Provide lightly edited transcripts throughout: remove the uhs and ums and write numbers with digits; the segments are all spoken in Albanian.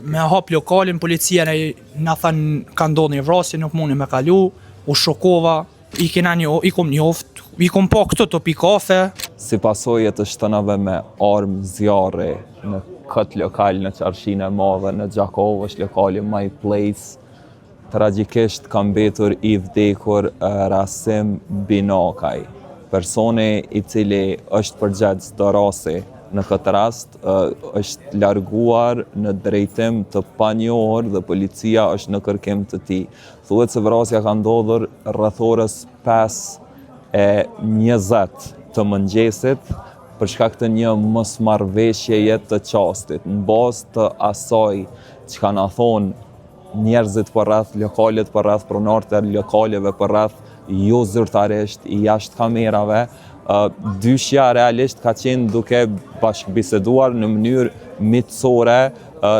Me hap lokalin, policia na thënë ka ndodhur një vrasje, nuk mundi me kalu, u shokova, i kom njoft, i kom pa këto topi kafe. Si pasojë të shtënave me armë zjarri në këtë lokal në Qarshinë e Madhe, në Gjakovë, është lokali My Place. Tragjikisht ka mbetur i vdekur Rasim Binakaj, personi i cili është përgjegjës çdo rasti. Në këtë rast është larguar në drejtim të panjohur dhe policia është në kërkim të tij. Thuhet se vrasja ka ndodhur rreth orës 5:20 të mëngjesit për shkak të një mosmarrveshjeje të qastit. Në bazë të asaj çka na thonë njerëzit përreth, lokalet përreth, pronarët e lokaleve përreth, jo zyrtarisht, jashtë kamerave, dyshja realisht ka qenë duke bashkëbiseduar në mënyrë miqësore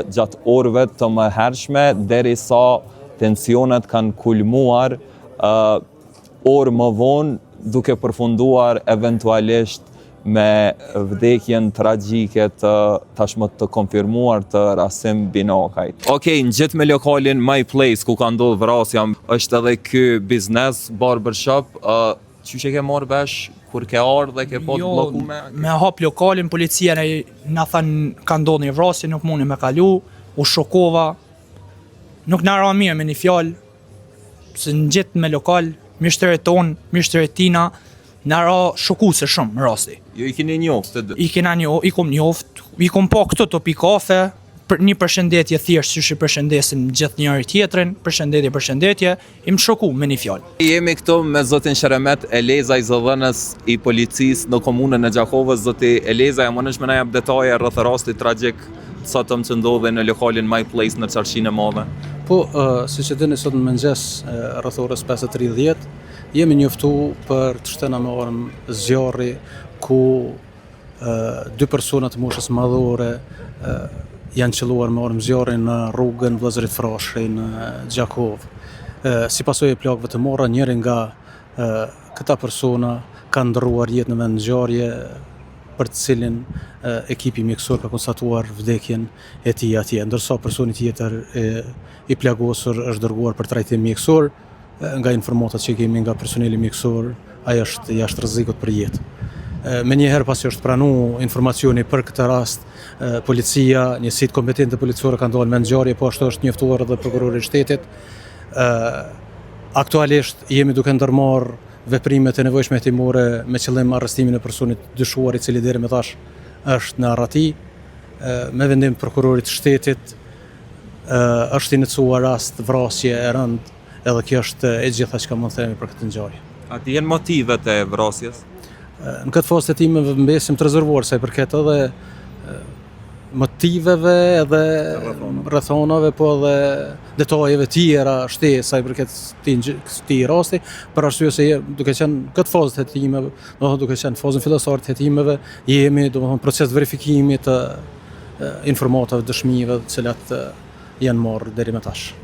gjatë orëve të mëhershme, derisa tensionet kanë kulmuar orë më vonë, duke përfunduar eventualisht me vdekjen tragjike të tashmë të konfirmuar të Rasim Binakajt. Okej, ngjit me lokalin My Place ku ka ndodhur vrasja, është edhe ky biznes barbershop. Qysh e ke marrë vesh kur ke ardhur dhe ke po të blloku me hap lokalin, policia na thënë ka ndodhur një vrasje, nuk mundi me kalu, u shokova. Nuk na ra mirë me një fjalë, se ngjit me lokal, mjeshteret ton, mjeshteret tina, na ra shokuese shumë rasti. Jo i keni njoft të dy? I kom njoft, i kom pa këto topi kafe, një përshëndetje thjesht që përshëndesin gjithë njëri tjetrin, përshëndetje, im shoku me një fjalë. Jemi këtu me zotin Sheremet Elezaj, zëdhënës i policisë në komunën e Gjakovës. Zoti Elezaj, a mundesh me na jap detaje rreth rastit tragjik të sotëm që ndodhi në lokalin My Place në Qarshinë e Madhe? Po, siç e dini, sot në mëngjes rreth orës 5:30 jemi njoftu për të shtëna me armë zjarri, ku dy persona të moshës madhore janë qelluar me armë zjarri në rrugën Vllazërit Frashëri në Gjakovë. Si pasojë e plagëve të marra, njëri nga këta persona ka ndërruar jetën në vend ngjarje, për të cilin ekipi mjekësor ka konstatuar vdekjen e tij atje, ndërsa personi tjetër i plagosur është dërguar për trajtim mjekësor. Nga informatat që kemi nga personeli mjekësor, ai është jashtë rrezikut për jetë. Menjëherë pasi është pranuar informacioni për këtë rast, policia, njësitë kompetente policore kanë dalë me ngjarje, po ashtu është njoftuar edhe prokurori i shtetit. Aktualisht jemi duke ndërmarrë veprimet e nevojshme hetimore me qëllim arrestimin e personit dyshuar, i cili deri më tash është në arrati. Me vendim të prokurorit të shtetit është iniciuar rast vrasje e rëndë, edhe kjo është e gjitha që ka mund të themi për këtë ngjarje. A di janë motivet e vrasjes? Në këtë fazë të hetimeve mbesim të rezervuar sa i përket edhe motiveve, edhe rrethonave, po edhe detajeve tjera shtesë sa i përket këtij rasti, për arsye se duke qenë këtë fazë të hetimeve, domethënë duke qenë fazën fillestare të hetimeve, jemi domethënë proces të verifikimit të informatave, dëshmive të cilat janë marrë deri më tash.